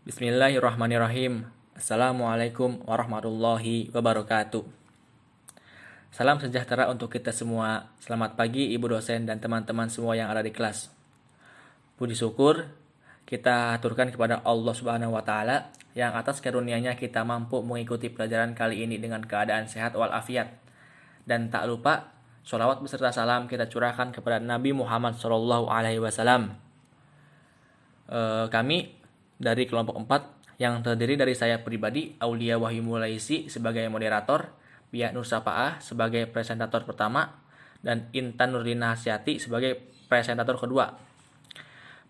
Bismillahirrahmanirrahim. Assalamualaikum warahmatullahi wabarakatuh. Salam sejahtera untuk kita semua. Selamat pagi Ibu dosen dan teman-teman semua yang ada di kelas. Puji syukur kita aturkan kepada Allah Subhanahu wa taala yang atas karunia-Nya kita mampu mengikuti pelajaran kali ini dengan keadaan sehat walafiat. Dan tak lupa sholawat beserta salam kita curahkan kepada Nabi Muhammad SAW. Kami dari kelompok 4 yang terdiri dari saya pribadi, Aulia Wahyu Mulaisi sebagai moderator, Pia Nur Sapaah sebagai presentator pertama, dan Intan Nurdina Hasyati sebagai presentator kedua.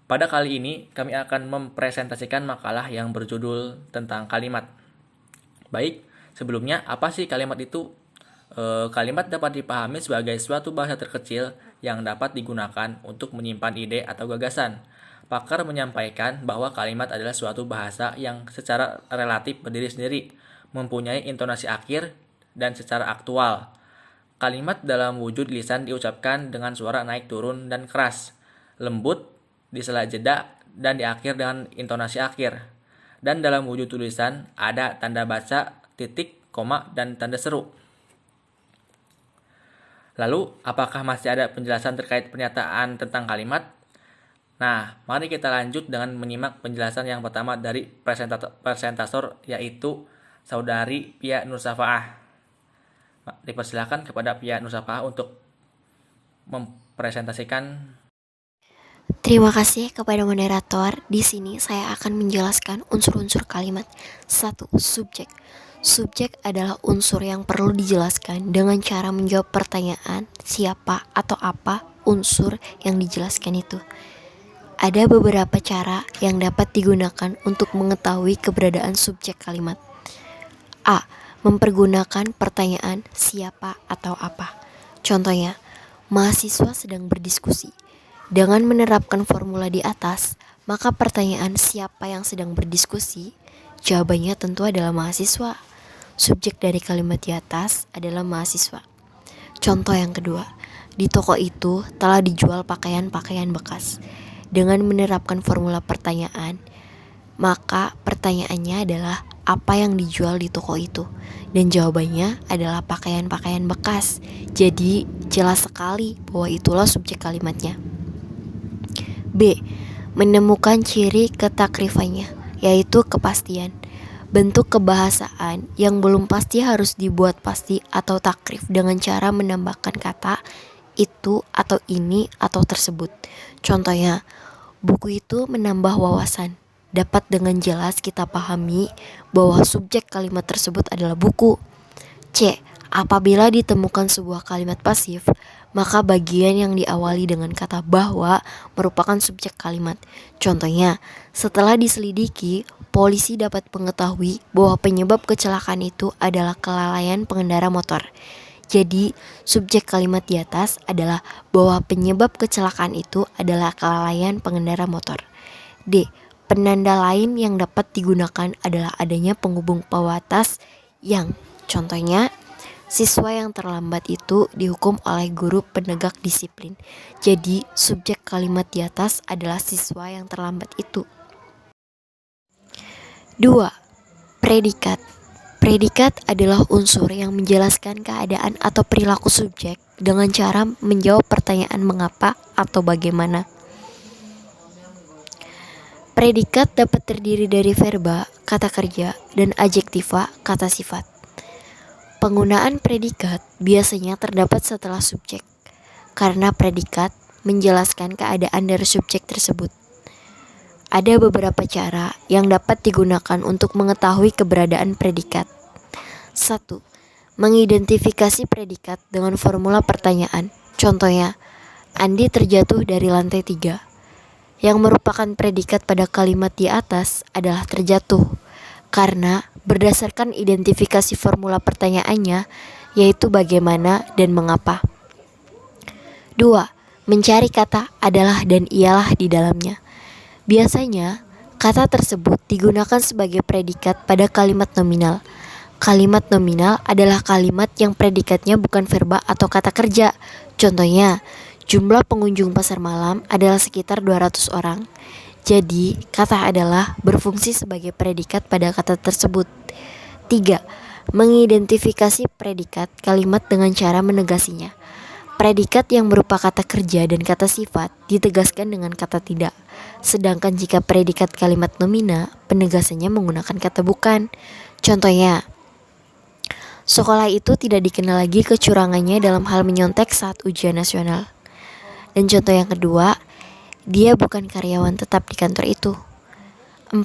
Pada kali ini kami akan mempresentasikan makalah yang berjudul tentang kalimat. Baik, sebelumnya apa sih kalimat itu? Kalimat dapat dipahami sebagai suatu bahasa terkecil yang dapat digunakan untuk menyimpan ide atau gagasan. Pakar menyampaikan bahwa kalimat adalah suatu bahasa yang secara relatif berdiri sendiri, mempunyai intonasi akhir, dan secara aktual. Kalimat dalam wujud lisan diucapkan dengan suara naik turun dan keras, lembut, di sela jeda, dan di akhir dengan intonasi akhir. Dan dalam wujud tulisan ada tanda baca, titik, koma, dan tanda seru. Lalu, apakah masih ada penjelasan terkait pernyataan tentang kalimat? Nah, mari kita lanjut dengan menyimak penjelasan yang pertama dari presentator yaitu Saudari Pia Nur Sapaah. Dipersilakan kepada Pia Nur Sapaah untuk mempresentasikan. Terima kasih kepada moderator. Di sini saya akan menjelaskan unsur-unsur kalimat. 1. Subjek. Subjek adalah unsur yang perlu dijelaskan dengan cara menjawab pertanyaan siapa atau apa unsur yang dijelaskan itu. Ada beberapa cara yang dapat digunakan untuk mengetahui keberadaan subjek kalimat. A. Mempergunakan pertanyaan siapa atau apa. Contohnya, mahasiswa sedang berdiskusi. Dengan menerapkan formula di atas, maka pertanyaan siapa yang sedang berdiskusi, jawabannya tentu adalah mahasiswa. Subjek dari kalimat di atas adalah mahasiswa. Contoh yang kedua, di toko itu telah dijual pakaian-pakaian bekas. Dengan menerapkan formula pertanyaan, maka pertanyaannya adalah apa yang dijual di toko itu, dan jawabannya adalah pakaian-pakaian bekas. Jadi jelas sekali bahwa itulah subjek kalimatnya. B. Menemukan ciri ketakrifannya, yaitu kepastian. Bentuk kebahasaan yang belum pasti harus dibuat pasti atau takrif dengan cara menambahkan kata itu atau ini atau tersebut. Contohnya, buku itu menambah wawasan. Dapat dengan jelas kita pahami bahwa subjek kalimat tersebut adalah buku. C. Apabila ditemukan sebuah kalimat pasif, maka bagian yang diawali dengan kata bahwa merupakan subjek kalimat. Contohnya, setelah diselidiki, polisi dapat mengetahui bahwa penyebab kecelakaan itu adalah kelalaian pengendara motor. Jadi, subjek kalimat di atas adalah bahwa penyebab kecelakaan itu adalah kelalaian pengendara motor. D. Penanda lain yang dapat digunakan adalah adanya penghubung pewatas yang, contohnya, siswa yang terlambat itu dihukum oleh guru penegak disiplin. Jadi, subjek kalimat di atas adalah siswa yang terlambat itu. 2. Predikat. Predikat adalah unsur yang menjelaskan keadaan atau perilaku subjek dengan cara menjawab pertanyaan mengapa atau bagaimana. Predikat dapat terdiri dari verba, kata kerja, dan adjektiva, kata sifat. Penggunaan predikat biasanya terdapat setelah subjek, karena predikat menjelaskan keadaan dari subjek tersebut. Ada beberapa cara yang dapat digunakan untuk mengetahui keberadaan predikat. 1. Mengidentifikasi predikat dengan formula pertanyaan. Contohnya, Andi terjatuh dari lantai 3. Yang merupakan predikat pada kalimat di atas adalah terjatuh, karena berdasarkan identifikasi formula pertanyaannya, yaitu bagaimana dan mengapa. 2. Mencari kata adalah dan ialah di dalamnya. Biasanya, kata tersebut digunakan sebagai predikat pada kalimat nominal. Kalimat nominal adalah kalimat yang predikatnya bukan verba atau kata kerja. Contohnya, jumlah pengunjung pasar malam adalah sekitar 200 orang. Jadi, kata adalah berfungsi sebagai predikat pada kata tersebut. 3. Mengidentifikasi predikat kalimat dengan cara menegasinya. Predikat yang berupa kata kerja dan kata sifat ditegaskan dengan kata tidak. Sedangkan jika predikat kalimat nomina, penegasannya menggunakan kata bukan. Contohnya, sekolah itu tidak dikenal lagi kecurangannya dalam hal menyontek saat ujian nasional. Dan contoh yang kedua, dia bukan karyawan tetap di kantor itu. 4.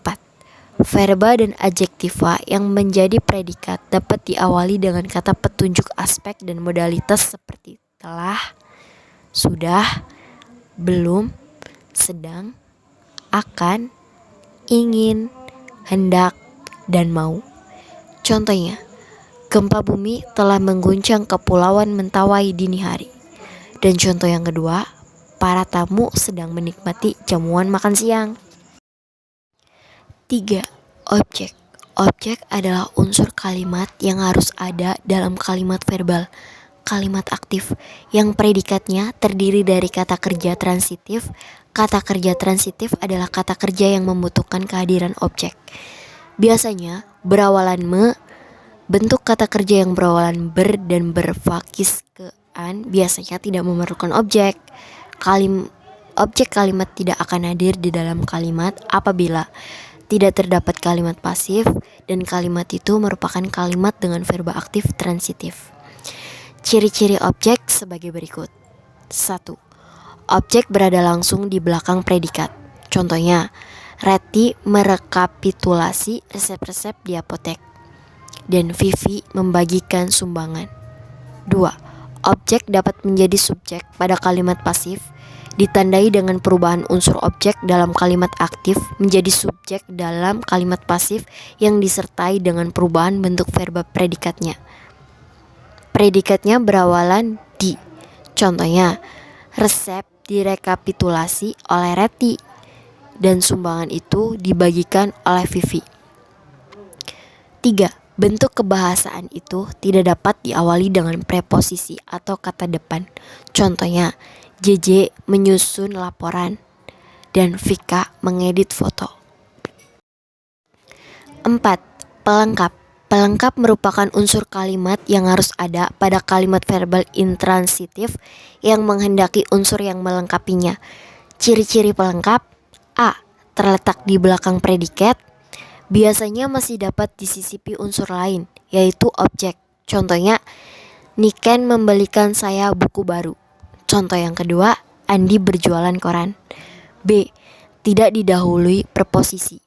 Verba dan adjektiva yang menjadi predikat dapat diawali dengan kata petunjuk aspek dan modalitas seperti telah, sudah, belum, sedang, akan, ingin, hendak, dan mau. Contohnya, gempa bumi telah mengguncang Kepulauan Mentawai dini hari. Dan contoh yang kedua, para tamu sedang menikmati jamuan makan siang. 3. Objek. Objek adalah unsur kalimat yang harus ada dalam kalimat verbal, kalimat aktif, yang predikatnya terdiri dari kata kerja transitif. Kata kerja transitif adalah kata kerja yang membutuhkan kehadiran objek. Biasanya berawalan me. Bentuk kata kerja yang berawalan ber dan berfakis ke an biasanya tidak memerlukan objek. Objek kalimat tidak akan hadir di dalam kalimat apabila tidak terdapat kalimat pasif dan kalimat itu merupakan kalimat dengan verba aktif transitif. Ciri-ciri objek sebagai berikut. 1. Objek berada langsung di belakang predikat. Contohnya, Reti merekapitulasi resep-resep di apotek dan Vivi membagikan sumbangan. 2. Objek dapat menjadi subjek pada kalimat pasif, ditandai dengan perubahan unsur objek dalam kalimat aktif menjadi subjek dalam kalimat pasif yang disertai dengan perubahan bentuk verba predikatnya. Predikatnya berawalan di. Contohnya, resep direkapitulasi oleh Reti dan sumbangan itu dibagikan oleh Vivi. 3. Bentuk kebahasaan itu tidak dapat diawali dengan preposisi atau kata depan. Contohnya, JJ menyusun laporan dan Vika mengedit foto. 4. Pelengkap. Pelengkap merupakan unsur kalimat yang harus ada pada kalimat verbal intransitif yang menghendaki unsur yang melengkapinya. Ciri-ciri pelengkap: A. Terletak di belakang predikat. Biasanya masih dapat disisipi unsur lain, yaitu objek. Contohnya, Niken membelikan saya buku baru. Contoh yang kedua, Andi berjualan koran. B. Tidak didahului preposisi.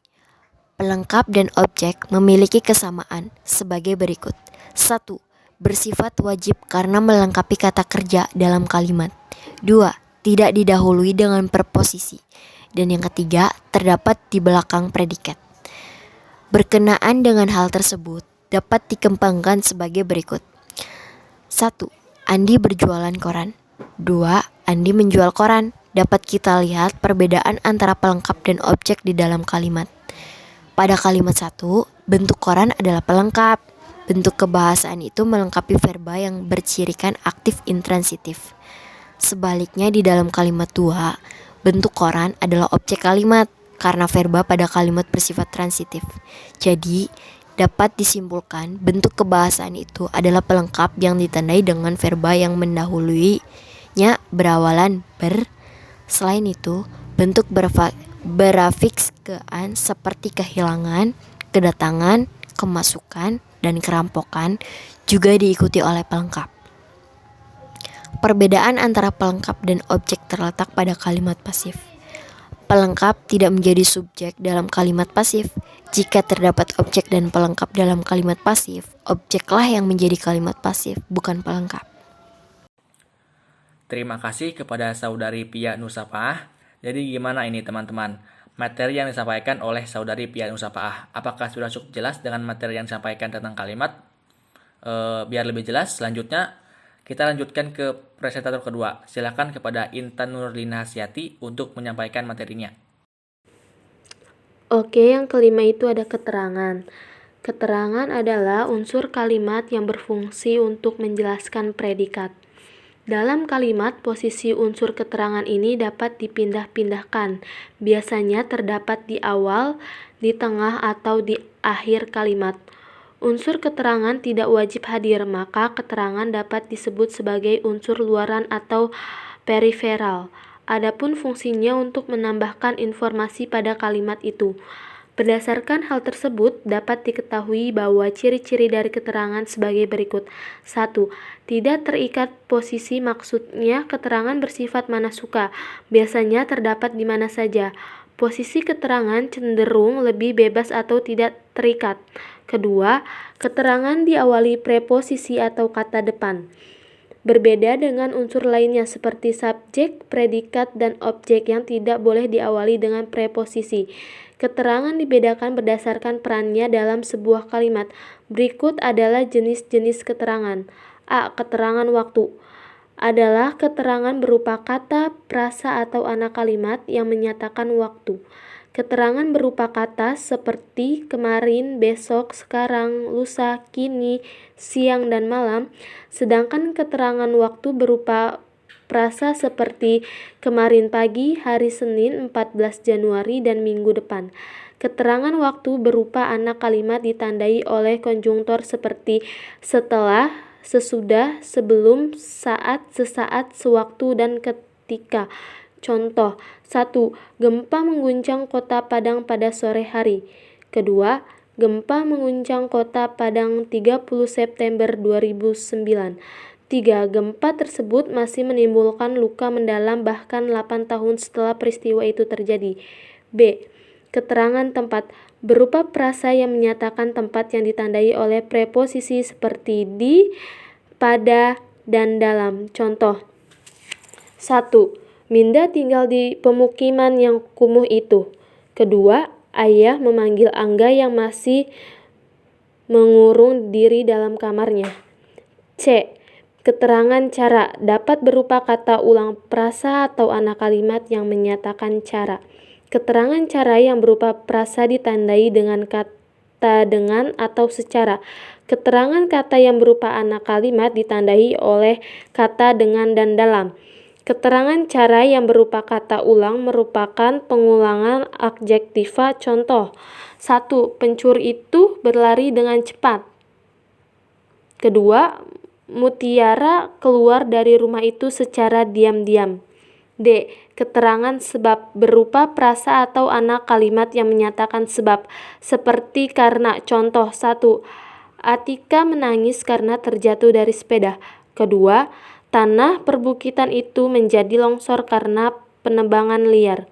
Pelengkap dan objek memiliki kesamaan sebagai berikut. 1. Bersifat wajib karena melengkapi kata kerja dalam kalimat. 2. Tidak didahului dengan preposisi. Dan yang ketiga, terdapat di belakang predikat. Berkenaan dengan hal tersebut dapat dikembangkan sebagai berikut. 1. Andi berjualan koran. 2. Andi menjual koran. Dapat kita lihat perbedaan antara pelengkap dan objek di dalam kalimat. Pada kalimat 1, bentuk koran adalah pelengkap. Bentuk kebahasaan itu melengkapi verba yang bercirikan aktif intransitif. Sebaliknya di dalam kalimat 2, bentuk koran adalah objek kalimat karena verba pada kalimat bersifat transitif. Jadi, dapat disimpulkan bentuk kebahasaan itu adalah pelengkap yang ditandai dengan verba yang mendahuluinya berawalan ber. Selain itu, bentuk berafiks ke an seperti kehilangan, kedatangan, kemasukan, dan kerampokan juga diikuti oleh pelengkap. Perbedaan antara pelengkap dan objek terletak pada kalimat pasif. Pelengkap tidak menjadi subjek dalam kalimat pasif. Jika terdapat objek dan pelengkap dalam kalimat pasif, objeklah yang menjadi kalimat pasif, bukan pelengkap. Terima kasih kepada Saudari Pia Nursapaah. Jadi gimana ini teman-teman? Materi yang disampaikan oleh Saudari Pia Nursapaah. Apakah sudah cukup jelas dengan materi yang disampaikan tentang kalimat? Biar lebih jelas, selanjutnya kita lanjutkan ke presentator kedua. Silakan kepada Intan Nurlina Hasyati untuk menyampaikan materinya. Oke, yang kelima itu ada keterangan. Keterangan adalah unsur kalimat yang berfungsi untuk menjelaskan predikat. Dalam kalimat, posisi unsur keterangan ini dapat dipindah-pindahkan. Biasanya terdapat di awal, di tengah, atau di akhir kalimat. Unsur keterangan tidak wajib hadir, maka keterangan dapat disebut sebagai unsur luaran atau periferal. Adapun fungsinya untuk menambahkan informasi pada kalimat itu. Berdasarkan hal tersebut, dapat diketahui bahwa ciri-ciri dari keterangan sebagai berikut. 1. Tidak terikat posisi, maksudnya keterangan bersifat mana suka, biasanya terdapat di mana saja. Posisi keterangan cenderung lebih bebas atau tidak terikat. Kedua, keterangan diawali preposisi atau kata depan. Berbeda dengan unsur lainnya seperti subjek, predikat, dan objek yang tidak boleh diawali dengan preposisi. Keterangan dibedakan berdasarkan perannya dalam sebuah kalimat. Berikut adalah jenis-jenis keterangan. A. Keterangan waktu adalah keterangan berupa kata, frasa, atau anak kalimat yang menyatakan waktu. Keterangan berupa kata seperti kemarin, besok, sekarang, lusa, kini, siang, dan malam. Sedangkan keterangan waktu berupa frasa seperti kemarin pagi, hari Senin 14 Januari, dan minggu depan. Keterangan waktu berupa anak kalimat ditandai oleh konjungtor seperti setelah, sesudah, sebelum, saat, sesaat, sewaktu, dan ketika. Contoh, 1. Gempa mengguncang kota Padang pada sore hari. Kedua, gempa mengguncang kota Padang 30 September 2009. 3. Gempa tersebut masih menimbulkan luka mendalam bahkan 8 tahun setelah peristiwa itu terjadi. B. Keterangan tempat berupa frasa yang menyatakan tempat yang ditandai oleh preposisi seperti di, pada, dan dalam. Contoh, 1. Minda tinggal di pemukiman yang kumuh itu. Kedua, ayah memanggil Angga yang masih mengurung diri dalam kamarnya. C. Keterangan cara dapat berupa kata ulang frasa atau anak kalimat yang menyatakan cara. Keterangan cara yang berupa frasa ditandai dengan kata dengan atau secara. Keterangan kata yang berupa anak kalimat ditandai oleh kata dengan dan dalam. Keterangan cara yang berupa kata ulang merupakan pengulangan adjektiva. Contoh, 1. Pencuri itu berlari dengan cepat. Kedua, Mutiara keluar dari rumah itu secara diam-diam. D. Keterangan sebab berupa frasa atau anak kalimat yang menyatakan sebab, seperti karena. Contoh, 1. Atika menangis karena terjatuh dari sepeda. Kedua, tanah perbukitan itu menjadi longsor karena penebangan liar.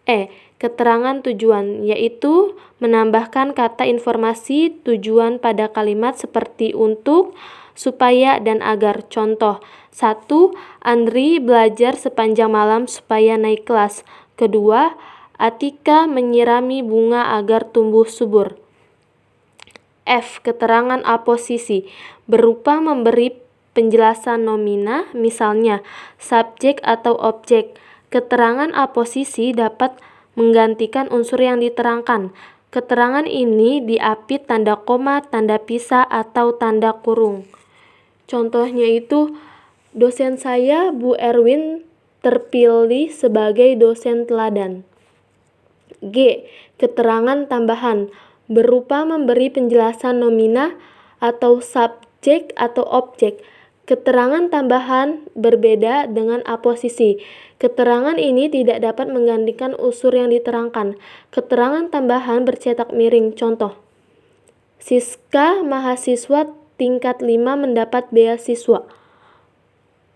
E. Keterangan tujuan, yaitu menambahkan kata informasi tujuan pada kalimat seperti untuk, supaya, dan agar. Contoh, 1. Andri belajar sepanjang malam supaya naik kelas. Kedua, Atika menyirami bunga agar tumbuh subur. F. Keterangan aposisi berupa memberi penjelasan nomina, misalnya subjek atau objek. Keterangan aposisi dapat menggantikan unsur yang diterangkan. Keterangan ini diapit tanda koma, tanda pisah, atau tanda kurung. Contohnya itu, dosen saya, Bu Erwin, terpilih sebagai dosen teladan. G. Keterangan tambahan berupa memberi penjelasan nomina atau subjek atau objek. Keterangan tambahan berbeda dengan aposisi. Keterangan ini tidak dapat menggantikan unsur yang diterangkan. Keterangan tambahan bercetak miring. Contoh, Siska mahasiswa tingkat 5 mendapat beasiswa.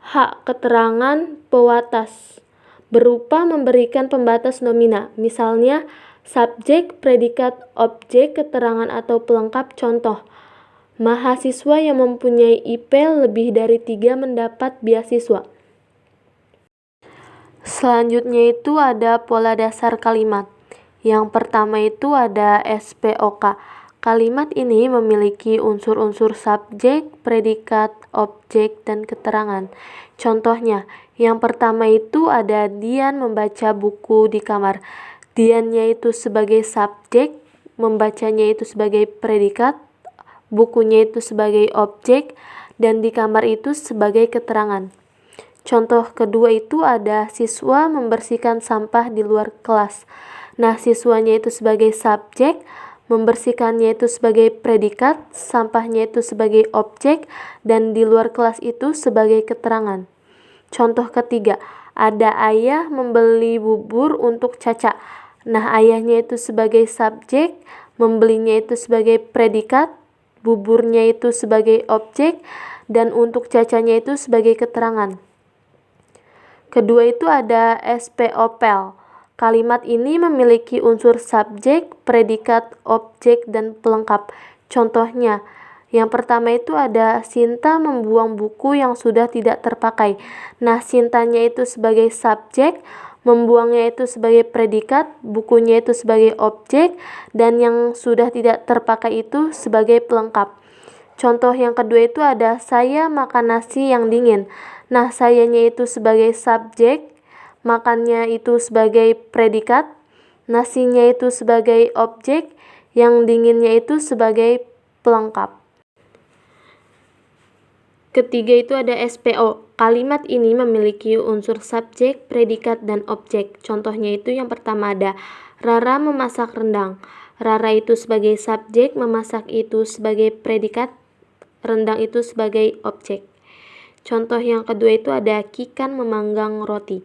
H. Keterangan pewatas berupa memberikan pembatas nomina, misalnya subjek, predikat, objek, keterangan atau pelengkap. Contoh, mahasiswa yang mempunyai IP lebih dari 3 mendapat beasiswa. Selanjutnya itu ada pola dasar kalimat. Yang pertama itu ada SPOK. Kalimat ini memiliki unsur-unsur subjek, predikat, objek, dan keterangan. Contohnya, yang pertama itu ada Dian membaca buku di kamar. Diannya itu sebagai subjek, membacanya itu sebagai predikat, bukunya itu sebagai objek, dan di kamar itu sebagai keterangan. Contoh kedua itu ada siswa membersihkan sampah di luar kelas. Nah, siswanya itu sebagai subjek, membersihkannya itu sebagai predikat, sampahnya itu sebagai objek, dan di luar kelas itu sebagai keterangan. Contoh ketiga, ada ayah membeli bubur untuk Caca. Nah, ayahnya itu sebagai subjek, membelinya itu sebagai predikat, buburnya itu sebagai objek, dan untuk Cacanya itu sebagai keterangan. Kedua itu ada SPOPEL. Kalimat ini memiliki unsur subjek, predikat, objek, dan pelengkap. Contohnya, yang pertama itu ada Sinta membuang buku yang sudah tidak terpakai. Nah, Sintanya itu sebagai subjek, membuangnya itu sebagai predikat, bukunya itu sebagai objek, dan yang sudah tidak terpakai itu sebagai pelengkap. Contoh yang kedua itu ada saya makan nasi yang dingin. Nah, sayanya itu sebagai subjek, makannya itu sebagai predikat, nasinya itu sebagai objek, yang dinginnya itu sebagai pelengkap. Ketiga itu ada SPO. Kalimat ini memiliki unsur subjek, predikat, dan objek. Contohnya itu yang pertama ada Rara memasak rendang. Rara itu sebagai subjek, memasak itu sebagai predikat, rendang itu sebagai objek. Contoh yang kedua itu ada Kikan memanggang roti.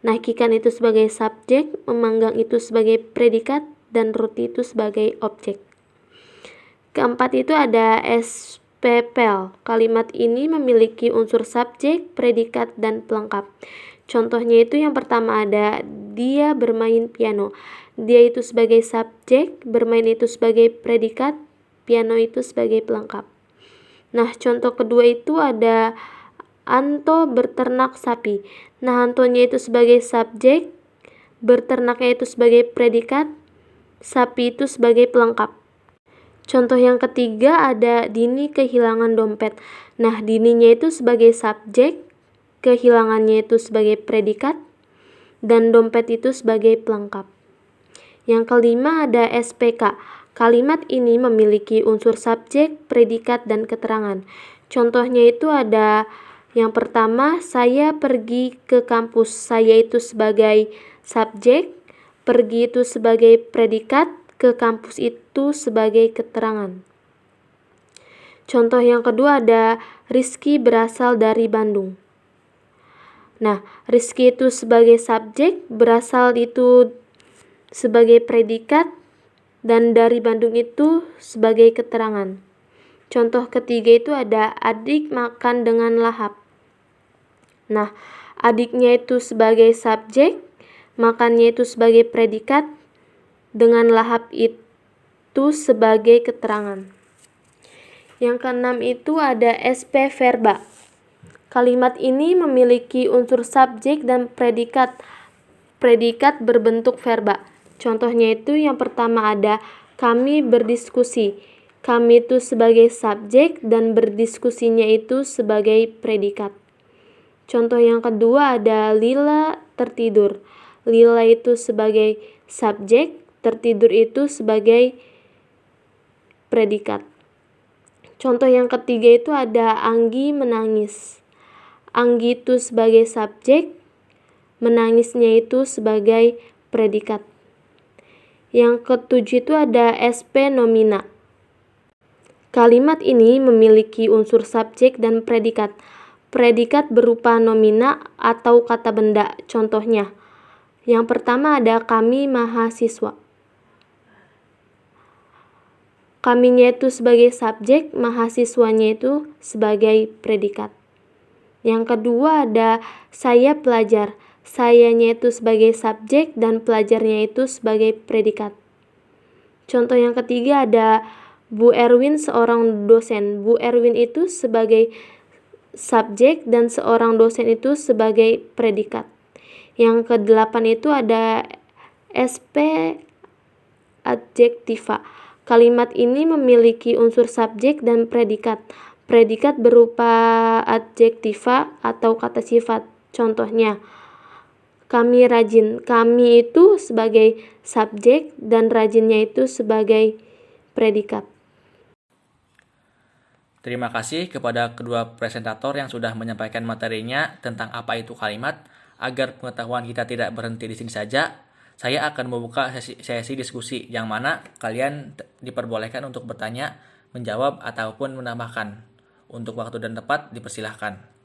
Nah, Kikan itu sebagai subjek, memanggang itu sebagai predikat, dan roti itu sebagai objek. Keempat itu ada SPPL. Kalimat ini memiliki unsur subjek, predikat, dan pelengkap. Contohnya itu yang pertama ada dia bermain piano. Dia itu sebagai subjek, bermain itu sebagai predikat, piano itu sebagai pelengkap. Nah, contoh kedua itu ada Anto berternak sapi. Nah, Antonya itu sebagai subjek, berternaknya itu sebagai predikat, sapi itu sebagai pelengkap. Contoh yang ketiga ada Dini kehilangan dompet. Nah, Dininya itu sebagai subjek, kehilangannya itu sebagai predikat, dan dompet itu sebagai pelengkap. Yang kelima ada SPK. Kalimat ini memiliki unsur subjek, predikat, dan keterangan. Contohnya itu ada yang pertama, saya pergi ke kampus. Saya itu sebagai subjek, pergi itu sebagai predikat, ke kampus itu sebagai keterangan. Contoh yang kedua ada Rizky berasal dari Bandung. Nah, Rizky itu sebagai subjek, berasal itu sebagai predikat, dan dari Bandung itu sebagai keterangan. Contoh ketiga itu ada adik makan dengan lahap. Nah, adiknya itu sebagai subjek, makannya itu sebagai predikat, dengan lahap itu sebagai keterangan. Yang keenam itu ada SP verba. Kalimat ini memiliki unsur subjek dan predikat berbentuk verba. Contohnya itu yang pertama ada kami berdiskusi. Kami itu sebagai subjek dan berdiskusinya itu sebagai predikat. Contoh yang kedua ada Lila tertidur. Lila itu sebagai subjek, tertidur itu sebagai predikat. Contoh yang ketiga itu ada Anggi menangis. Anggi itu sebagai subjek, menangisnya itu sebagai predikat. Yang ketujuh itu ada SP nomina. Kalimat ini memiliki unsur subjek dan predikat. Predikat berupa nomina atau kata benda. Contohnya, yang pertama ada kami mahasiswa. Kaminya itu sebagai subjek, mahasiswanya itu sebagai predikat. Yang kedua ada saya pelajar. Sayanya itu sebagai subjek dan pelajarnya itu sebagai predikat. Contoh yang ketiga ada Bu Erwin seorang dosen. Bu Erwin itu sebagai subjek dan seorang dosen itu sebagai predikat. Yang kedelapan itu ada SP adjektiva. Kalimat ini memiliki unsur subjek dan predikat. Predikat berupa adjektiva atau kata sifat. Contohnya, kami rajin. Kami itu sebagai subjek dan rajinnya itu sebagai predikat. Terima kasih kepada kedua presentator yang sudah menyampaikan materinya tentang apa itu kalimat. Agar pengetahuan kita tidak berhenti di sini saja, saya akan membuka sesi diskusi yang mana kalian diperbolehkan untuk bertanya, menjawab, ataupun menambahkan. Untuk waktu dan tempat dipersilahkan.